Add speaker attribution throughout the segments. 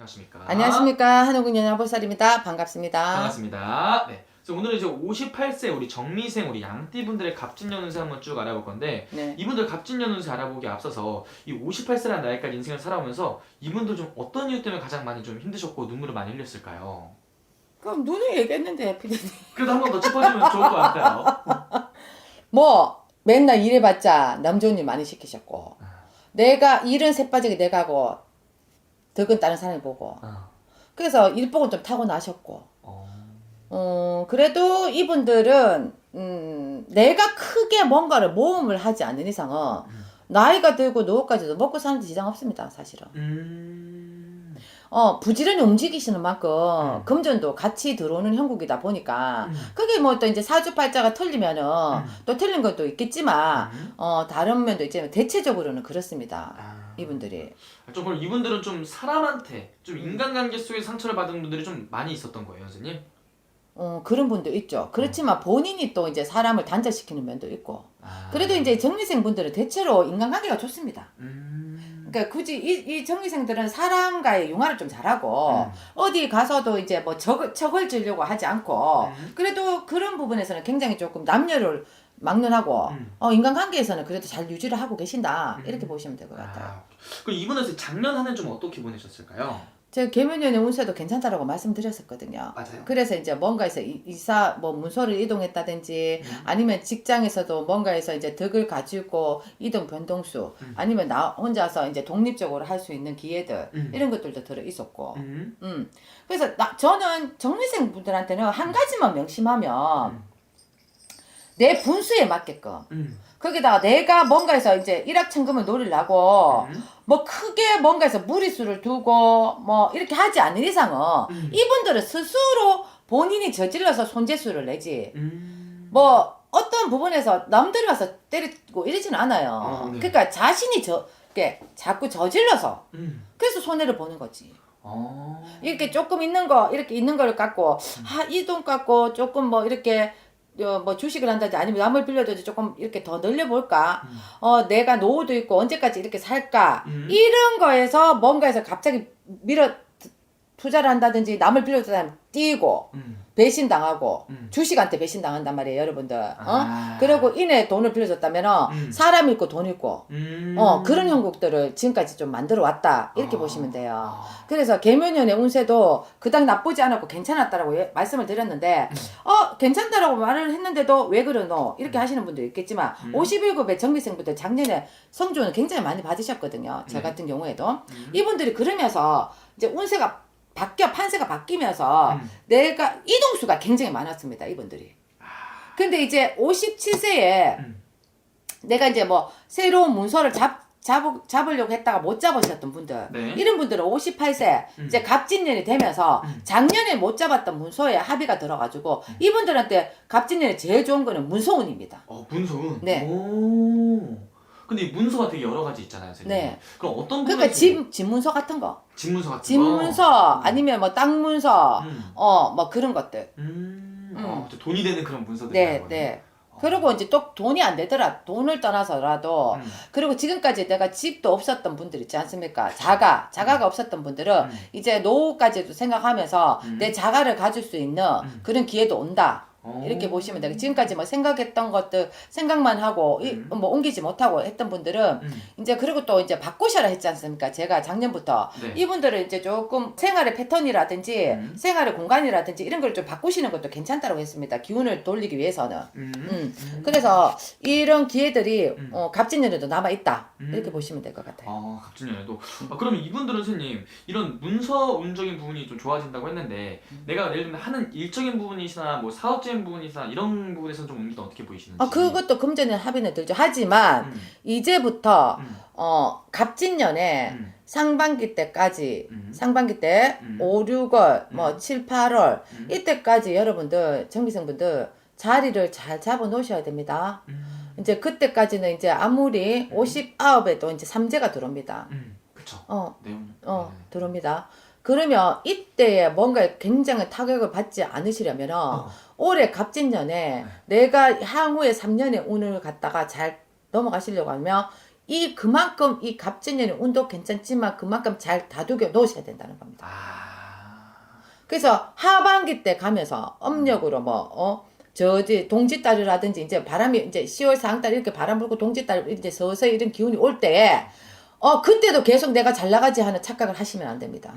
Speaker 1: 안녕하십니까.
Speaker 2: 안녕하십니까. 한옥은 연합보살입니다. 반갑습니다.
Speaker 1: 반갑습니다. 네. 그래서 오늘은 이제 58세 우리 정미생 우리 양띠분들의 갑진년 운세 한번 쭉 알아볼 건데
Speaker 2: 네.
Speaker 1: 이분들 갑진년 운세 알아보기 앞서서 이 58세라는 나이까지 인생을 살아오면서 이분들 좀 어떤 이유 때문에 가장 많이 좀 힘드셨고 눈물을 많이 흘렸을까요?
Speaker 2: 그럼 눈을 얘기했는데 피디님.
Speaker 1: 그래도 한 번 더 짚어주면 좋을 것 같아요.
Speaker 2: 뭐 맨날 일해봤자 남 좋은 일 많이 시키셨고 내가 일은 새빠지게 내가 하고 덕은 다른 사람이 보고 그래서 일복은 좀 타고나셨고 그래도 이분들은 내가 크게 뭔가를 모험을 하지 않는 이상은 나이가 들고 노후까지도 먹고 사는데 지장 없습니다. 사실은. 부지런히 움직이시는 만큼 금전도 같이 들어오는 형국이다 보니까 그게 뭐 또 이제 사주팔자가 틀리면은 또 틀린 것도 있겠지만 다른 면도 있지만 대체적으로는 그렇습니다. 이분들이.
Speaker 1: 좀 그럼 이분들은 좀 사람한테 좀 인간관계 속에 상처를 받은 분들이 좀 많이 있었던 거예요, 선생님?
Speaker 2: 그런 분도 있죠. 그렇지만 본인이 또 이제 사람을 단절시키는 면도 있고. 그래도 이제 정리생 분들은 대체로 인간관계가 좋습니다. 그러니까 굳이 이 정리생들은 사람과의 융화를 좀 잘하고 어디 가서도 이제 뭐 척을 지려고 하지 않고 그래도 그런 부분에서는 굉장히 조금 남녀를 막론하고 인간관계에서는 그래도 잘 유지를 하고 계신다 이렇게 보시면 될 것 같아요.
Speaker 1: 그럼 이분은 작년 한 해 좀 어떻게 보내셨을까요?
Speaker 2: 제가 개묘년의 운세도 괜찮다라고 말씀드렸었거든요.
Speaker 1: 맞아요.
Speaker 2: 그래서 이제 뭔가에서 이사 뭐 문서를 이동했다든지 아니면 직장에서도 뭔가에서 이제 덕을 가지고 이동 변동수 아니면 나 혼자서 이제 독립적으로 할 수 있는 기회들 이런 것들도 들어 있었고. 그래서 저는 정리생 분들한테는 한 가지만 명심하면 내 분수에 맞게끔. 거기다가 내가 뭔가에서 이제 일확천금을 노리려고 뭐 크게 뭔가에서 무리수를 두고 뭐 이렇게 하지 않는 이상은 이분들은 스스로 본인이 저질러서 손재수를 내지 뭐 어떤 부분에서 남들이 와서 때리고 이러지는 않아요.
Speaker 1: 네.
Speaker 2: 그러니까 자신이 자꾸 저질러서 그래서 손해를 보는 거지. 이렇게 조금 있는 거 이렇게 있는 걸 갖고 이 돈 갖고 조금 뭐 이렇게 뭐 주식을 한다든지 아니면 남을 빌려줘도 조금 이렇게 더 늘려볼까? 내가 노후도 있고 언제까지 이렇게 살까? 이런 거에서 뭔가에서 갑자기 투자를 한다든지 남을 빌려주면 뛰고 배신당하고 주식한테 배신당한단 말이에요, 여러분들. 그리고 이내 돈을 빌려줬다면 사람 있고 돈 있고 그런 형국들을 지금까지 좀 만들어 왔다 이렇게 보시면 돼요. 그래서 개묘년의 운세도 그닥 나쁘지 않았고 괜찮았다라고 말씀을 드렸는데 괜찮다라고 말을 했는데도 왜 그러노 이렇게 하시는 분도 있겠지만 51급의 정비생분들 작년에 성조는 굉장히 많이 받으셨거든요. 저 같은 경우에도 이분들이 그러면서 이제 운세가 판세가 바뀌면서 내가 이동수가 굉장히 많았습니다. 이분들이. 근데 이제 57세에 내가 이제 뭐 새로운 문서를 잡으려고 했다가 못 잡으셨던 분들 이런 분들은 58세 이제 갑진년이 되면서 작년에 못 잡았던 문서에 합의가 들어가지고 이분들한테 갑진년에 제일 좋은 거는 문서운입니다.
Speaker 1: 문서운?
Speaker 2: 네.
Speaker 1: 근데 이 문서가 되게 여러 가지 있잖아요, 선생님.
Speaker 2: 네.
Speaker 1: 그럼 어떤
Speaker 2: 그러니까 집문서 같은 거.
Speaker 1: 집문서 같은
Speaker 2: 집문서 아니면 뭐 땅문서 뭐 그런 것들.
Speaker 1: 돈이 되는 그런 문서들이
Speaker 2: 네. 그리고 이제 또 돈이 안 되더라. 돈을 떠나서라도 그리고 지금까지 내가 집도 없었던 분들 있지 않습니까? 자가가 없었던 분들은 이제 노후까지도 생각하면서 내 자가를 가질 수 있는 그런 기회도 온다. 이렇게 보시면 돼요. 지금까지 뭐 생각했던 것들 생각만 하고 뭐 옮기지 못하고 했던 분들은 이제 그리고 또 이제 바꾸셔라 했지 않습니까? 제가 작년부터 이분들은 이제 조금 생활의 패턴이라든지 생활의 공간이라든지 이런 걸 좀 바꾸시는 것도 괜찮다고 했습니다. 기운을 돌리기 위해서는. 그래서 이런 기회들이 갑진년에도 남아 있다. 이렇게 보시면 될 것 같아요.
Speaker 1: 갑진년에도. 그러면 이분들은 선생님 이런 문서운적인 부분이 좀 좋아진다고 했는데 내가 예를 들면 하는 일적인 부분이나 뭐 사업적인 부분이나 이런 부분에서는 좀 운기가 어떻게 보이시는지.
Speaker 2: 그것도 금전에 합의는 들죠. 하지만 이제부터 갑진년에 상반기 때까지 상반기 때 5, 6월 뭐 7, 8월 이때까지 여러분들 정비생분들 자리를 잘 잡아 놓으셔야 됩니다. 이제 그때까지는 이제 아무리 59에도 이제 삼재가 들어옵니다.
Speaker 1: 그쵸.
Speaker 2: 들어옵니다. 그러면 이때에 뭔가 굉장히 타격을 받지 않으시려면 올해 갑진년에 내가 향후에 3년의 운을 갖다가 잘 넘어가시려고 하면 이 그만큼 이 갑진년의 운도 괜찮지만 그만큼 잘 다독여 놓으셔야 된다는 겁니다. 그래서 하반기 때 가면서 âm 역으로 저지 동짓달이라든지 이제 바람이 이제 10월 상달 이렇게 바람 불고 동짓달 이제 서서히 이런 기운이 올 때 그때도 계속 내가 잘 나가지 하는 착각을 하시면 안 됩니다.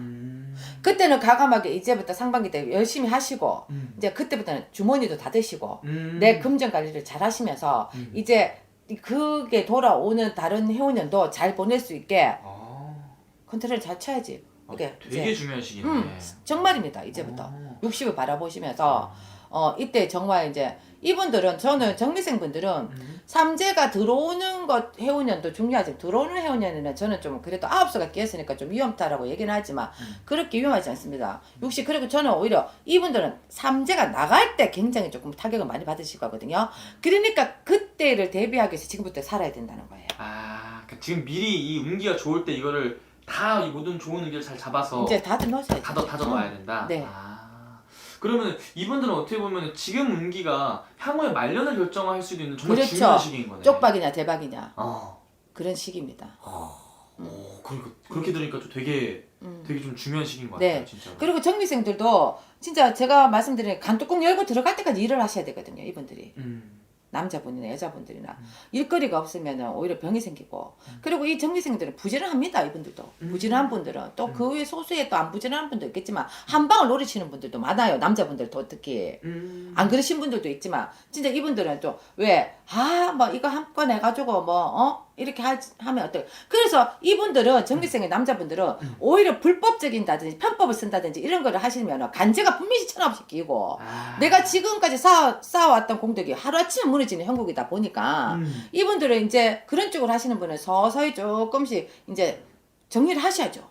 Speaker 2: 그때는 과감하게 이제부터 상반기 때 열심히 하시고 이제 그때부터는 주머니도 다 드시고 내 금전 관리를 잘 하시면서 이제 그게 돌아오는 다른 해운년도 잘 보낼 수 있게 컨트롤 잘 쳐야지. 이게
Speaker 1: 되게
Speaker 2: 이제,
Speaker 1: 중요한 시기네.
Speaker 2: 정말입니다. 이제부터 60을 바라보시면서 이때 정말 이제 이분들은 저는 정미생분들은 삼재가 들어오는 것 해운년도 중요하지 들어오는 해운년에는 저는 좀 그래도 9수가 끼었으니까 좀 위험하다라고 얘기는 하지만 그렇게 위험하지 않습니다. 60 그리고 저는 오히려 이분들은 삼재가 나갈 때 굉장히 조금 타격을 많이 받으실 거거든요. 그러니까 그때를 대비하기 위해서 지금부터 살아야 된다는 거예요.
Speaker 1: 그러니까 지금 미리 이 운기가 좋을 때 이거를 다 이 모든 좋은 운기를 잘 잡아서
Speaker 2: 이제 다들 넣으셔야죠.
Speaker 1: 다져 놔야 된다.
Speaker 2: 네.
Speaker 1: 그러면 이분들은 어떻게 보면 지금 운기가 향후의 말년을 결정할 수도 있는 정말
Speaker 2: 그렇죠.
Speaker 1: 중요한 시기인 거네.
Speaker 2: 쪽박이냐 대박이냐 그런 시기입니다.
Speaker 1: 그러니까 그렇게 들으니까 좀 되게 좀 중요한 시기인 것
Speaker 2: 네.
Speaker 1: 같아요, 진짜.
Speaker 2: 그리고 정미생들도 진짜 제가 말씀드린 간뚜껑 열고 들어갈 때까지 일을 하셔야 되거든요, 이분들이. 남자분이나 여자분들이나 일거리가 없으면 오히려 병이 생기고 그리고 이 정미생들은 부지런합니다. 이분들도 부지런한 분들은 또 그 외 소수에 또 안 부지런한 분도 있겠지만 한 방을 노리시는 분들도 많아요. 남자분들도 특히 안 그러신 분들도 있지만 진짜 이분들은 또 왜 뭐 이거 한 건 해가지고 이렇게 하면 어떨까. 그래서 이분들은 정미생의 남자분들은 오히려 불법적인다든지 편법을 쓴다든지 이런 거를 하시면 간제가 분명히 천없이 끼고 내가 지금까지 쌓아왔던 공덕이 하루아침에 무너지는 형국이다 보니까 이분들은 이제 그런 쪽으로 하시는 분은 서서히 조금씩 이제 정리를 하셔야죠.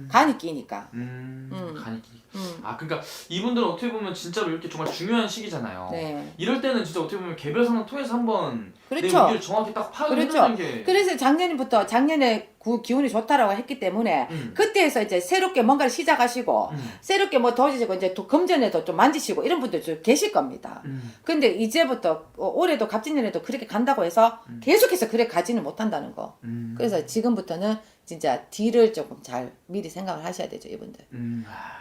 Speaker 2: 간이 끼니까.
Speaker 1: 간이 끼니까. 그러니까 이분들은 어떻게 보면 진짜로 이렇게 정말 중요한 시기잖아요.
Speaker 2: 네.
Speaker 1: 이럴 때는 진짜 어떻게 보면 개별 상담 통해서 한번 내
Speaker 2: 그렇죠.
Speaker 1: 운기를 정확히 딱 파악을 해주는 게.
Speaker 2: 그래서 작년에 기운이 좋다라고 했기 때문에 그때에서 이제 새롭게 뭔가를 시작하시고 새롭게 도지시고 이제 금전에도 좀 만지시고 이런 분들 좀 계실 겁니다. 근데 이제부터 올해도 갑진년에도 그렇게 간다고 해서 계속해서 그래 가지는 못한다는 거. 그래서 지금부터는 진짜 뒤를 조금 잘 미리 생각을 하셔야 되죠, 이분들.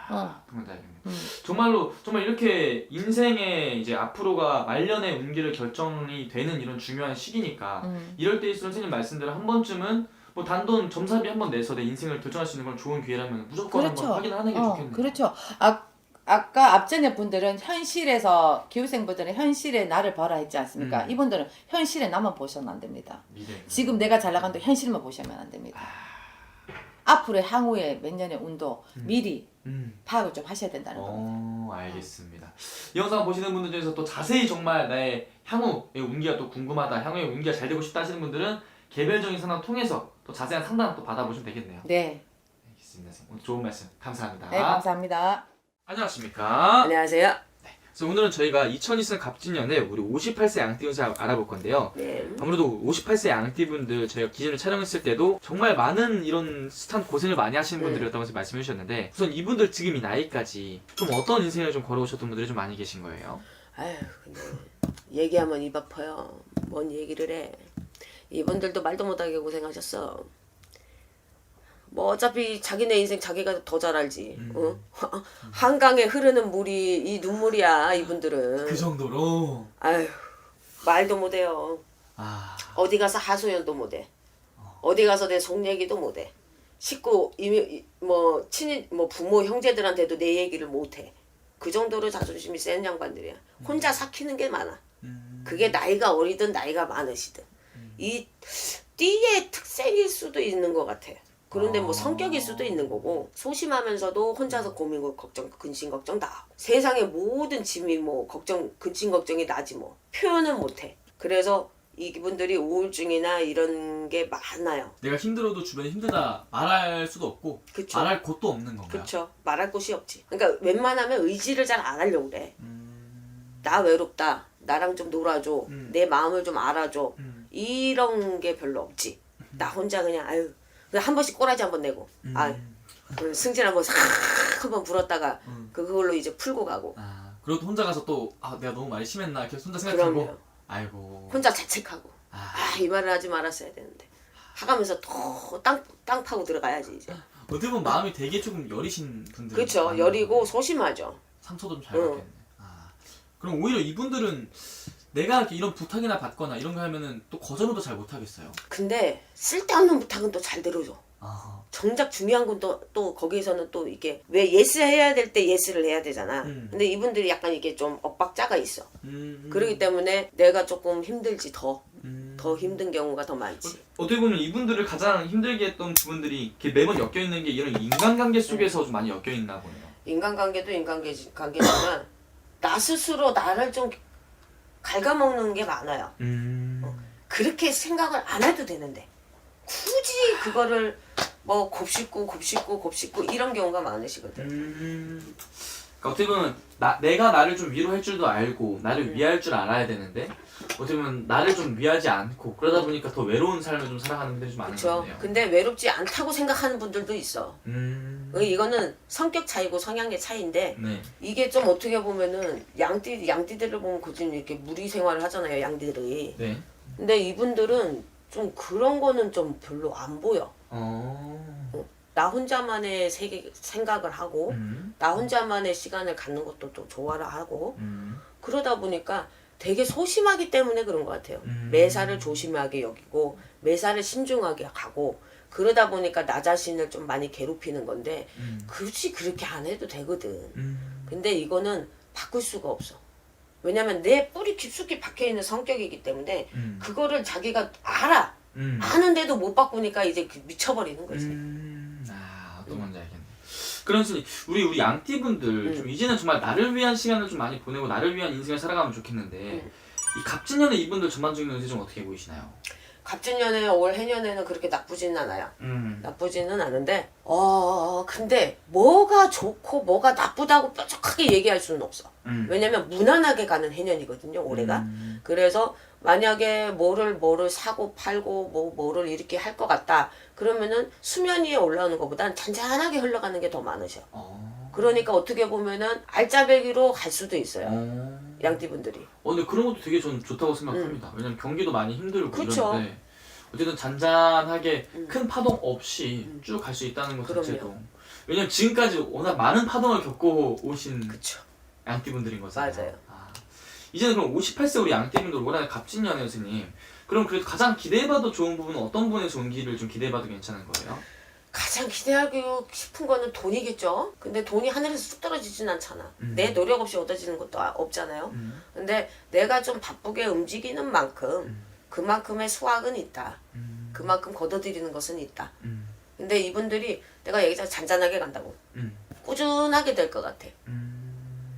Speaker 1: 정말 다행이네요. 정말 이렇게 인생의 이제 앞으로가 말년의 운기를 결정이 되는 이런 중요한 시기니까 이럴 때일수록 선생님 말씀대로 한 번쯤은 단돈 점사비 한 번 내서 내 인생을 결정할 수 있는 건 좋은 기회라면 무조건
Speaker 2: 그렇죠.
Speaker 1: 한번 확인하는 게 좋겠네요.
Speaker 2: 그렇죠. 아까 앞전에 분들은 현실에서 기후생분들은 현실에 나를 봐라 했지 않습니까? 이분들은 현실에 나만 보시면 안 됩니다. 지금 내가 잘 나간다 현실만 보시면 안 됩니다. 앞으로의 향후에 몇 년의 운도 미리 파악을 좀 하셔야 된다는 겁니다.
Speaker 1: 알겠습니다. 이 영상 보시는 분들 중에서 또 자세히 정말 나의 향후의 운기가 또 궁금하다, 향후의 운기가 잘 되고 싶다 하시는 분들은 개별적인 상담 통해서 또 자세한 상담 또 받아보시면 되겠네요.
Speaker 2: 네.
Speaker 1: 알겠습니다. 오늘 좋은 말씀 감사합니다.
Speaker 2: 네, 감사합니다.
Speaker 1: 안녕하십니까?
Speaker 3: 안녕하세요.
Speaker 1: 그래서 오늘은 저희가 2020년 갑진년에 우리 58세 양띠 운세 알아볼 건데요.
Speaker 3: 네.
Speaker 1: 아무래도 58세 양띠분들 저희가 기준을 촬영했을 때도 정말 많은 이런 숱한 고생을 많이 하시는 분들이었다고 해서 말씀해 주셨는데 우선 이분들 지금 이 나이까지 좀 어떤 인생을 좀 걸어오셨던 분들이 좀 많이 계신 거예요?
Speaker 3: 아휴, 근데 얘기하면 입 아파요. 뭔 얘기를 해. 이분들도 말도 못하게 고생하셨어. 어차피 자기네 인생 자기가 더 잘 알지. 한강에 흐르는 물이 이 눈물이야, 이분들은.
Speaker 1: 그 정도로?
Speaker 3: 아휴, 말도 못해요. 어디 가서 하소연도 못해. 어디 가서 내 속 얘기도 못해. 식구 친인 부모 형제들한테도 내 얘기를 못해. 그 정도로 자존심이 센 양반들이야. 혼자 삭히는 게 많아. 그게 나이가 어리든 나이가 많으시든. 이 띠의 특색일 수도 있는 것 같아. 그런데 성격일 수도 있는 거고, 소심하면서도 혼자서 고민 걱정 근심 걱정 다 하고, 세상의 모든 짐이 근심 걱정이 나지 표현은 못해. 그래서 이분들이 우울증이나 이런 게 많아요.
Speaker 1: 내가 힘들어도 주변에 힘들다 말할 수도 없고
Speaker 3: 그쵸.
Speaker 1: 말할 곳도 없는 건가요?
Speaker 3: 그렇죠. 말할 곳이 없지. 그러니까 웬만하면 의지를 잘 안 하려고 그래. 나 외롭다. 나랑 좀 놀아줘. 내 마음을 좀 알아줘. 이런 게 별로 없지. 나 혼자 그냥 한 번씩 꼬라지 한 번 내고 승질 한번 싹 한번 불었다가 그걸로 이제 풀고 가고.
Speaker 1: 그리고 혼자 가서 또 내가 너무 말이 심했나 이렇게 혼자 생각하고.
Speaker 3: 그럼요.
Speaker 1: 아이고.
Speaker 3: 혼자 자책하고. 이 말을 하지 말았어야 되는데 하가면서 더 땅 파고 들어가야지 이제.
Speaker 1: 어떻게 보면 마음이 되게 조금 여리신 분들.
Speaker 3: 그렇죠. 여리고 소심하죠.
Speaker 1: 상처도 좀 잘 받겠네. 그럼 오히려 이분들은 내가 이렇게 이런 부탁이나 받거나 이런 거 하면은 또 거절도 잘 못하겠어요.
Speaker 3: 근데 쓸데없는 부탁은 또 잘 들어줘. 정작 중요한 건 또 거기에서는 또 이게 왜 예스 해야 될 때 예스를 해야 되잖아. 근데 이분들이 약간 이게 좀 엇박자가 있어. 그렇기 때문에 내가 조금 힘들지 더 힘든 경우가 더 많지.
Speaker 1: 어떻게 보면 이분들을 가장 힘들게 했던 부분들이 이렇게 매번 엮여 있는 게 이런 인간관계 속에서 좀 많이 엮여 있나 보네요.
Speaker 3: 인간관계도 인간관계지만 나 스스로 나를 좀 갉아먹는 게 많아요. 그렇게 생각을 안 해도 되는데 굳이 그거를 뭐 곱씹고 이런 경우가 많으시거든.
Speaker 1: 그러니까 어떻게 보면 내가 나를 좀 위로할 줄도 알고 나를 위할 줄 알아야 되는데 어떻게 보면 나를 좀 위하지 않고 그러다 보니까 더 외로운 삶을 좀 살아가는 분들이 좀 많은 것
Speaker 3: 그렇죠.
Speaker 1: 같네요.
Speaker 3: 근데 외롭지 않다고 생각하는 분들도 있어. 이거는 성격 차이고 성향의 차이인데
Speaker 1: 네.
Speaker 3: 이게 좀 어떻게 보면은 양띠들을 보면 그좀 이렇게 무리 생활을 하잖아요, 양띠들이.
Speaker 1: 네.
Speaker 3: 근데 이분들은 좀 그런 거는 좀 별로 안 보여. 나 혼자만의 생각을 하고 나 혼자만의 시간을 갖는 것도 또 좋아를 하고 그러다 보니까 되게 소심하기 때문에 그런 것 같아요. 매사를 조심하게 여기고 매사를 신중하게 하고 그러다 보니까 나 자신을 좀 많이 괴롭히는 건데 굳이 그렇게 안 해도 되거든. 근데 이거는 바꿀 수가 없어. 왜냐면 내 뿌리 깊숙이 박혀있는 성격이기 때문에 그거를 자기가 알아. 아는데도 못 바꾸니까 이제 미쳐버리는 거지.
Speaker 1: 어떤 건지 알겠네. 그래서 우리 양띠분들 좀 이제는 정말 나를 위한 시간을 좀 많이 보내고 나를 위한 인생을 살아가면 좋겠는데 이 갑진년의 이분들 전반적인 운세 좀 어떻게 보이시나요?
Speaker 3: 갑진년에 올 해년에는 그렇게 나쁘지는 않아요. 나쁘지는 않은데 근데 뭐가 좋고 뭐가 나쁘다고 뾰족하게 얘기할 수는 없어. 왜냐면 무난하게 가는 해년이거든요, 올해가. 그래서 만약에 뭐를 사고 팔고 뭐를 이렇게 할 것 같다 그러면은 수면 위에 올라오는 것보단 잔잔하게 흘러가는 게 더 많으셔. 그러니까 어떻게 보면은 알짜배기로 갈 수도 있어요. 양띠분들이.
Speaker 1: 근데 그런 것도 되게 저는 좋다고 생각합니다. 왜냐면 경기도 많이 힘들고
Speaker 3: 그쵸.
Speaker 1: 이런데 어쨌든 잔잔하게 큰 파동 없이 쭉 갈 수 있다는 것
Speaker 3: 그럼요.
Speaker 1: 자체도 왜냐면 지금까지 워낙 많은 파동을 겪고 오신
Speaker 3: 그쵸.
Speaker 1: 양띠분들인 거잖아요.
Speaker 3: 맞아요.
Speaker 1: 이제는 그럼 58세 우리 양띠분들 올한해 갑진년에 선생님 그럼 그래도 가장 기대해봐도 좋은 부분은 어떤 부분에서 온 길을 좀 기대해봐도 괜찮은 거예요?
Speaker 3: 가장 기대하고 싶은 거는 돈이겠죠. 근데 돈이 하늘에서 쑥 떨어지진 않잖아. 내 노력 없이 얻어지는 것도 없잖아요. 근데 내가 좀 바쁘게 움직이는 만큼 그만큼의 수확은 있다. 그만큼 거둬들이는 것은 있다. 근데 이분들이 내가 얘기했잖아, 잔잔하게 간다고. 꾸준하게 될 것 같아.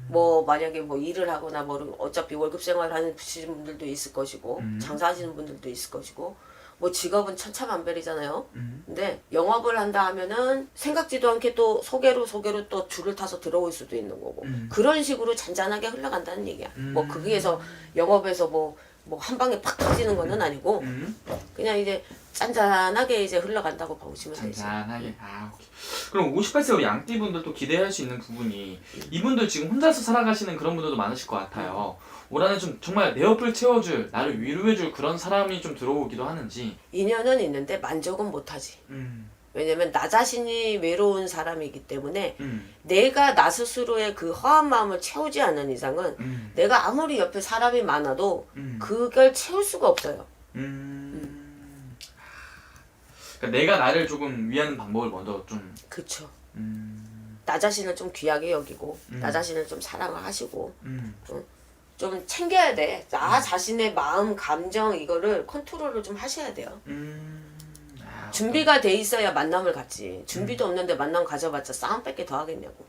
Speaker 3: 뭐 만약에 뭐 일을 하거나 뭐 어차피 월급 생활 하시는 분들도 있을 것이고 장사하시는 분들도 있을 것이고 뭐 직업은 천차만별이잖아요. 근데 영업을 한다 하면은 생각지도 않게 또 소개로 또 줄을 타서 들어올 수도 있는 거고 그런 식으로 잔잔하게 흘러간다는 얘기야. 뭐 거기에서 영업에서 뭐 한 방에 팍 터지는 거는 아니고 그냥 이제 짠짠하게 이제 흘러간다고 보시면 되지.
Speaker 1: 잔잔하게. 오케이. 그럼 58세 우리 양띠분들도 기대할 수 있는 부분이 이분들 지금 혼자서 살아가시는 그런 분들도 많으실 것 같아요. 올 한해 좀 정말 내 옆을 채워줄 나를 위로해줄 그런 사람이 좀 들어오기도 하는지.
Speaker 3: 인연은 있는데 만족은 못하지. 왜냐면 나 자신이 외로운 사람이기 때문에 내가 나 스스로의 그 허한 마음을 채우지 않는 이상은 내가 아무리 옆에 사람이 많아도 그걸 채울 수가 없어요.
Speaker 1: 그러니까 내가 나를 조금 위하는 방법을 먼저 좀.
Speaker 3: 그쵸. 나 자신을 좀 귀하게 여기고 나 자신을 좀 사랑을 하시고 좀 챙겨야 돼. 나 자신의 마음, 감정 이거를 컨트롤을 좀 하셔야 돼요. 준비가 돼 있어야 만남을 갖지. 준비도 없는데 만남 가져봤자 싸움밖에 더 하겠냐고.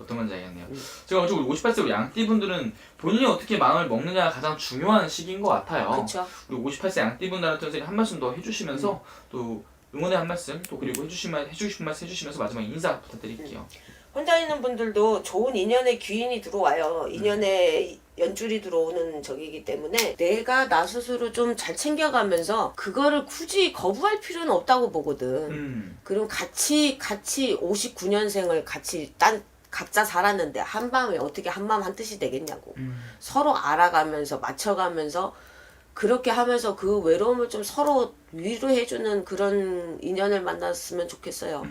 Speaker 1: 어떤 건지 알겠네요. 제가 어차피 58세 우리 양띠분들은 본인이 어떻게 마음을 먹느냐가 가장 중요한 시기인 것 같아요.
Speaker 3: 그쵸.
Speaker 1: 우리 58세 양띠분들한테 선생님 한 말씀 더 해주시면서 또 응원의 한 말씀 또 그리고 해주고 싶은 말씀 해주시면서 마지막에 인사 부탁드릴게요.
Speaker 3: 혼자 있는 분들도 좋은 인연의 귀인이 들어와요. 인연의 연줄이 들어오는 적이기 때문에 내가 나 스스로 좀 잘 챙겨가면서 그거를 굳이 거부할 필요는 없다고 보거든. 그럼 같이 59년생을 같이 각자 살았는데 한밤에 어떻게 한마음 한뜻이 되겠냐고. 서로 알아가면서 맞춰가면서 그렇게 하면서 그 외로움을 좀 서로 위로해주는 그런 인연을 만났으면 좋겠어요.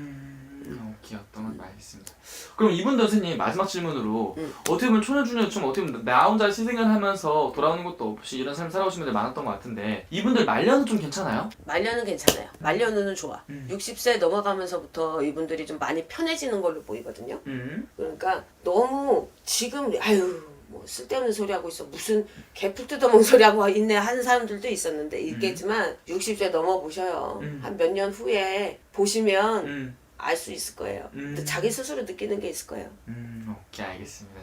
Speaker 1: 오케이, 어떤 건지 알겠습니다. 그럼 이분도 선생님 마지막 질문으로 어떻게 보면 초년주년 어떻게 보면 나 혼자 희생을 하면서 돌아오는 것도 없이 이런 삶 살아오신 분들 많았던 것 같은데 이분들 말년은 좀 괜찮아요? 말년은
Speaker 3: 괜찮아요. 말년은 좋아. 60세 넘어가면서부터 이분들이 좀 많이 편해지는 걸로 보이거든요. 그러니까 너무 지금 아유 뭐 쓸데없는 소리 하고 있어 무슨 개풀 뜯어먹는 소리 하고 있네 하는 사람들도 있겠지만 60세 넘어보셔요. 한 몇 년 후에 보시면 알 수 있을 거예요. 자기 스스로 느끼는 게 있을 거예요.
Speaker 1: 오케이, 알겠습니다.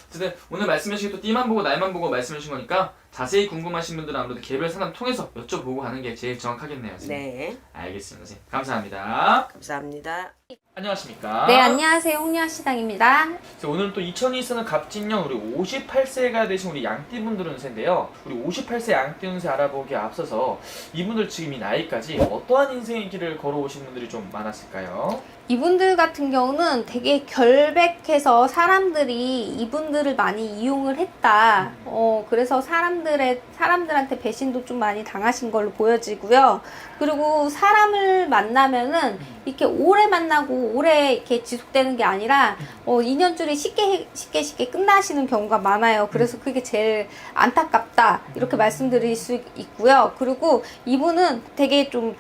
Speaker 1: 어쨌든 오늘 말씀해주신 또 띠만 보고 날만 보고 말씀해주신 거니까 자세히 궁금하신 분들은 아무래도 개별 상담 통해서 여쭤보고 가는 게 제일 정확하겠네요. 선생님.
Speaker 3: 네.
Speaker 1: 알겠습니다. 선생님. 감사합니다.
Speaker 3: 감사합니다.
Speaker 1: 안녕하십니까?
Speaker 4: 네, 안녕하세요. 홍유아 시장입니다.
Speaker 1: 오늘은 또 2024년 갑진년 우리 58세가 되신 우리 양띠분들 운세인데요. 우리 58세 양띠 운세 알아보기에 앞서서 이분들 지금 이 나이까지 어떠한 인생의 길을 걸어오신 분들이 좀 많았을까요?
Speaker 4: 이분들 같은 경우는 되게 결백해서 사람들이 이분들을 많이 이용을 했다. 그래서 사람들한테 배신도 좀 많이 당하신 걸로 보여지고요. 그리고 사람을 만나면은 이렇게 오래 만나고 오래 이렇게 지속되는 게 아니라 인연줄이 쉽게 끝나시는 경우가 많아요. 그래서 그게 제일 안타깝다. 이렇게 말씀드릴 수 있고요. 그리고 이분은 되게 좀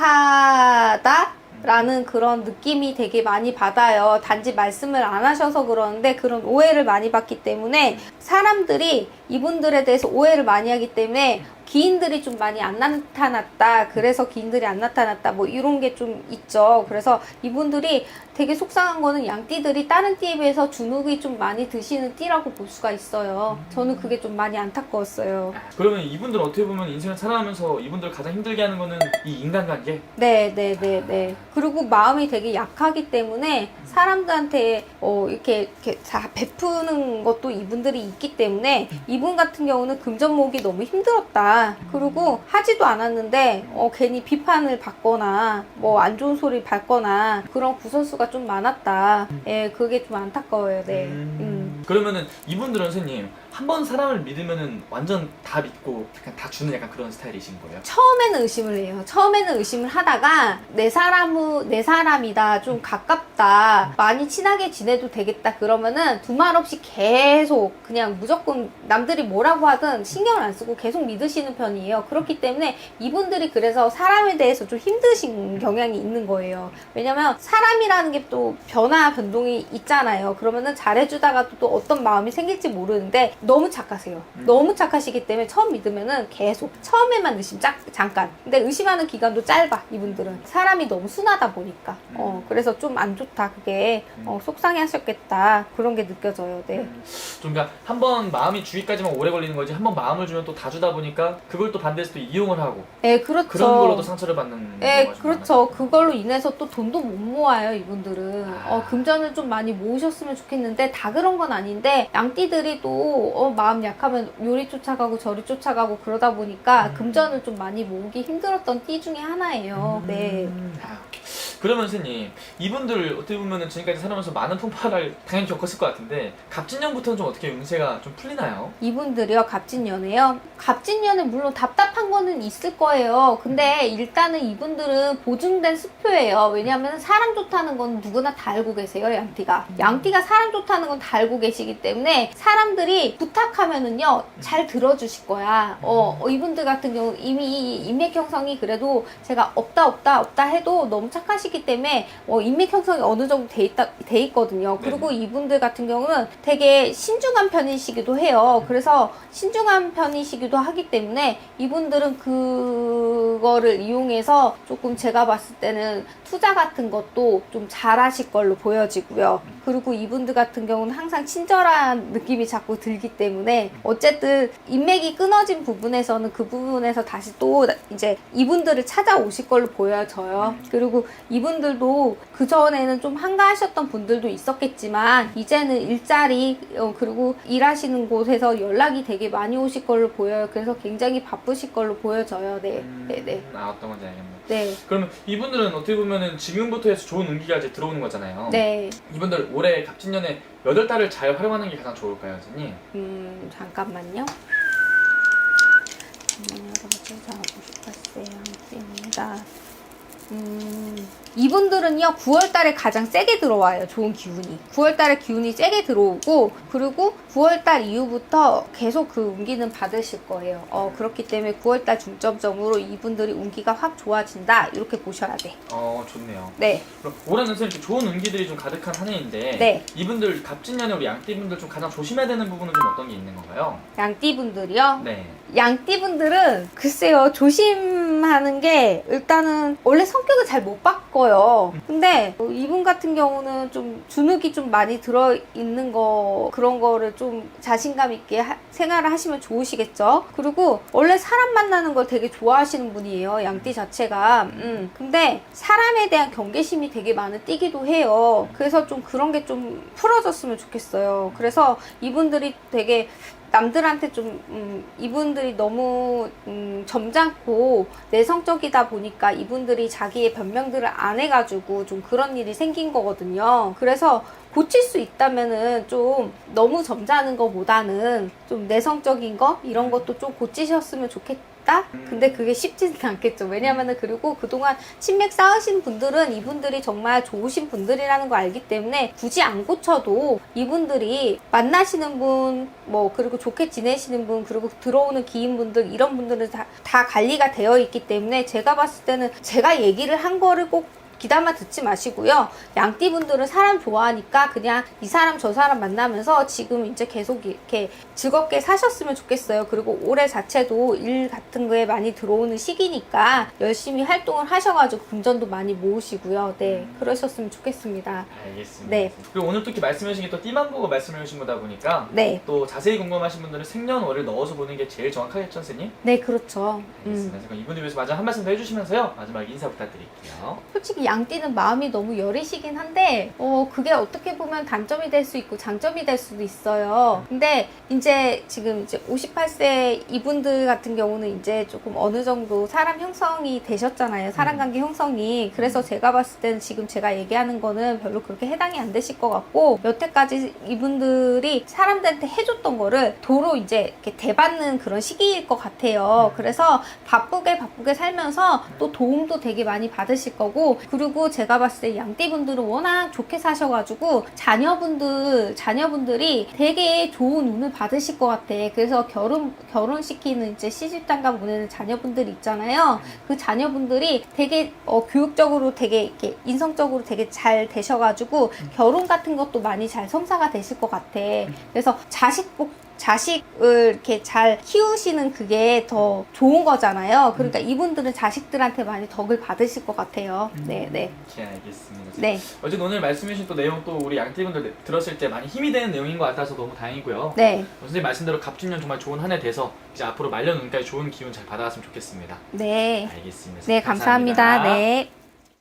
Speaker 4: 고지식하다. 라는 그런 느낌이 되게 많이 받아요. 단지 말씀을 안 하셔서 그러는데 그런 오해를 많이 받기 때문에 사람들이 이분들에 대해서 오해를 많이 하기 때문에 기인들이 좀 많이 안 나타났다. 그래서 기인들이 안 나타났다. 뭐 이런 게 좀 있죠. 그래서 이분들이 되게 속상한 거는 양띠들이 다른 띠에 비해서 주눅이 좀 많이 드시는 띠라고 볼 수가 있어요. 저는 그게 좀 많이 안타까웠어요.
Speaker 1: 그러면 이분들은 어떻게 보면 인생을 살아가면서 이분들 가장 힘들게 하는 거는 이 인간관계?
Speaker 4: 네. 그리고 마음이 되게 약하기 때문에 사람들한테 이렇게 다 베푸는 것도 이분들이 있기 때문에 이분 같은 경우는 금전목이 너무 힘들었다. 그리고 하지도 않았는데 괜히 비판을 받거나 뭐 안 좋은 소리 받거나 그런 구설수가 좀 많았다. 예, 그게 좀 안타까워요. 네.
Speaker 1: 그러면은 이분들은 선생님 한 번 사람을 믿으면은 완전 다 믿고 약간 다 주는 약간 그런 스타일이신 거예요?
Speaker 4: 처음에는 의심을 해요. 처음에는 의심을 하다가 내 사람이다, 좀 가깝다, 많이 친하게 지내도 되겠다 그러면은 두말 없이 계속 그냥 무조건 남들이 뭐라고 하든 신경을 안 쓰고 계속 믿으시는 편이에요. 그렇기 때문에 이분들이 그래서 사람에 대해서 좀 힘드신 경향이 있는 거예요. 왜냐면 사람이라는 게 또 변동이 있잖아요. 그러면은 잘해주다가도 또 어떤 마음이 생길지 모르는데 너무 착하세요. 너무 착하시기 때문에 처음 믿으면은 계속 처음에만 잠깐. 근데 의심하는 기간도 짧아. 이분들은 사람이 너무 순하다 보니까 그래서 좀 안 좋다. 그게 속상해하셨겠다. 그런 게 느껴져요. 네.
Speaker 1: 좀 그러니까 한 번 마음이 주기까지만 오래 걸리는 거지 한 번 마음을 주면 또 다 주다 보니까 그걸 또 반대해서 또 이용을 하고.
Speaker 4: 네, 그렇죠.
Speaker 1: 그런 걸로도 상처를 받는.
Speaker 4: 네, 그렇죠. 그걸로 인해서 또 돈도 못 모아요. 이분들은 금전을 좀 많이 모으셨으면 좋겠는데 다 그런 건 아닌데 양띠들이 또 마음 약하면 요리 쫓아가고 저리 쫓아가고 그러다 보니까 금전을 좀 많이 모으기 힘들었던 띠 중에 하나예요. 네.
Speaker 1: 그러면 선생님 이분들 어떻게 보면은 지금까지 살아오면서 많은 풍파를 당연히 겪었을 것 같은데 갑진년부터는 좀 어떻게 운세가 좀 풀리나요?
Speaker 4: 이분들이요? 갑진년에요? 갑진년에 물론 답답한 거는 있을 거예요. 근데 일단은 이분들은 보증된 수표예요. 왜냐하면 사람 좋다는 건 누구나 다 알고 계세요. 양띠가 사람 좋다는 건 다 알고 계시기 때문에 사람들이 부탁하면은요 잘 들어주실 거야. 이분들 같은 경우 이미 인맥 형성이 그래도 제가 없다 해도 너무 착하시기 때문에 인맥 형성이 어느 정도 돼 있거든요. 그리고 이분들 같은 경우는 되게 신중한 편이시기도 해요. 그래서 신중한 편이시기도 하기 때문에 이분들은 그거를 이용해서 조금 제가 봤을 때는 투자 같은 것도 좀 잘하실 걸로 보여지고요. 그리고 이분들 같은 경우는 항상 친절한 느낌이 자꾸 들기 때문에 어쨌든 인맥이 끊어진 부분에서는 그 부분에서 다시 또 이제 이분들을 찾아오실 걸로 보여져요. 그리고 이분들도 그전에는 좀 한가하셨던 분들도 있었겠지만 이제는 일자리 그리고 일하시는 곳에서 연락이 되게 많이 오실 걸로 보여요. 그래서 굉장히 바쁘실 걸로 보여져요. 네.
Speaker 1: 어떤 건지 알겠네요.
Speaker 4: 네.
Speaker 1: 그러면 이분들은 어떻게 보면은 지금부터 해서 좋은 운기가 이제 들어오는 거잖아요.
Speaker 4: 네.
Speaker 1: 이분들 올해 갑진년에 8달을 잘 활용하는 게 가장 좋을까요, 선생님?
Speaker 4: 잠깐만요. 보겠습니다. 이분들은요 9월달에 가장 세게 들어와요. 좋은 기운이 9월달에 기운이 세게 들어오고, 그리고 9월달 이후부터 계속 그 운기는 받으실 거예요. 그렇기 때문에 9월달 중점적으로 이분들이 운기가 확 좋아진다, 이렇게 보셔야 돼.
Speaker 1: 좋네요.
Speaker 4: 네.
Speaker 1: 그럼 올해는 선생님 좋은 운기들이 좀 가득한 한 해인데,
Speaker 4: 네.
Speaker 1: 이분들 갑진년에 우리 양띠분들 좀 가장 조심해야 되는 부분은 좀 어떤 게 있는 건가요?
Speaker 4: 양띠분들이요?
Speaker 1: 네.
Speaker 4: 양띠분들은 글쎄요, 조심하는 게, 일단은 원래 성격을 잘 못 바꿔요. 근데 이분 같은 경우는 좀 주눅이 좀 많이 들어있는 거, 그런 거를 좀 자신감 있게 생활을 하시면 좋으시겠죠. 그리고 원래 사람 만나는 걸 되게 좋아하시는 분이에요, 양띠 자체가. 근데 사람에 대한 경계심이 되게 많은 띠기도 해요. 그래서 좀 그런 게 좀 풀어졌으면 좋겠어요. 그래서 이분들이 되게 남들한테 좀 이분들이 너무 점잖고 내성적이다 보니까 이분들이 자기의 변명들을 안 해가지고 좀 그런 일이 생긴 거거든요. 그래서 고칠 수 있다면은 좀 너무 점잖은 거보다는 좀 내성적인 거 이런 것도 좀 고치셨으면 좋겠다. 근데 그게 쉽지는 않겠죠. 왜냐면은 그리고 그동안 친맥 쌓으신 분들은 이분들이 정말 좋으신 분들이라는 거 알기 때문에 굳이 안 고쳐도 이분들이 만나시는 분, 뭐 그리고 좋게 지내시는 분, 그리고 들어오는 기인분들, 이런 분들은 다 관리가 되어 있기 때문에 제가 봤을 때는 제가 얘기를 한 거를 꼭 귀담아 듣지 마시고요. 양띠분들은 사람 좋아하니까 그냥 이 사람 저 사람 만나면서 지금 이제 계속 이렇게 즐겁게 사셨으면 좋겠어요. 그리고 올해 자체도 일 같은 거에 많이 들어오는 시기니까 열심히 활동을 하셔가지고 금전도 많이 모으시고요. 네, 그러셨으면 좋겠습니다.
Speaker 1: 알겠습니다.
Speaker 4: 네.
Speaker 1: 그리고 오늘 또 이렇게 말씀해주신 게 또 띠만 보고 말씀해주신 거다 보니까,
Speaker 4: 네.
Speaker 1: 또 자세히 궁금하신 분들은 생년월일 넣어서 보는 게 제일 정확하겠죠, 선생님?
Speaker 4: 네, 그렇죠.
Speaker 1: 알겠습니다. 그럼 이분들 위해서 마지막 한 말씀 더 해주시면서요, 마지막 인사 부탁드릴게요.
Speaker 4: 솔직히 양띠는 마음이 너무 여리시긴 한데 그게 어떻게 보면 단점이 될 수 있고 장점이 될 수도 있어요. 근데 이제 지금 이제 58세 이분들 같은 경우는 이제 조금 어느 정도 사람 형성이 되셨잖아요. 사람 관계 형성이. 그래서 제가 봤을 때는 지금 제가 얘기하는 거는 별로 그렇게 해당이 안 되실 것 같고, 여태까지 이분들이 사람들한테 해줬던 거를 도로 이제 이렇게 대받는 그런 시기일 것 같아요. 그래서 바쁘게 살면서 또 도움도 되게 많이 받으실 거고, 그리고 제가 봤을 때 양띠분들은 워낙 좋게 사셔가지고 자녀분들이 되게 좋은 운을 받으실 것 같아. 그래서 결혼시키는 이제 시집장가 보내는 자녀분들 있잖아요. 그 자녀분들이 되게 교육적으로 되게 이렇게 인성적으로 되게 잘 되셔가지고 결혼 같은 것도 많이 잘 성사가 되실 것 같아. 그래서 자식을 이렇게 잘 키우시는 그게 더 좋은 거잖아요. 그러니까 이분들은 자식들한테 많이 덕을 받으실 것 같아요. 네.
Speaker 1: 네, 알겠습니다.
Speaker 4: 네.
Speaker 1: 어쨌든 오늘 말씀해주신 또 내용, 또 우리 양띠분들 들었을 때 많이 힘이 되는 내용인 것 같아서 너무 다행이고요.
Speaker 4: 네.
Speaker 1: 선생님 말씀대로 갑진년 정말 좋은 한 해 돼서 이제 앞으로 말년 운까지 좋은 기운 잘 받아갔으면 좋겠습니다.
Speaker 4: 네.
Speaker 1: 알겠습니다.
Speaker 4: 네, 감사합니다. 네.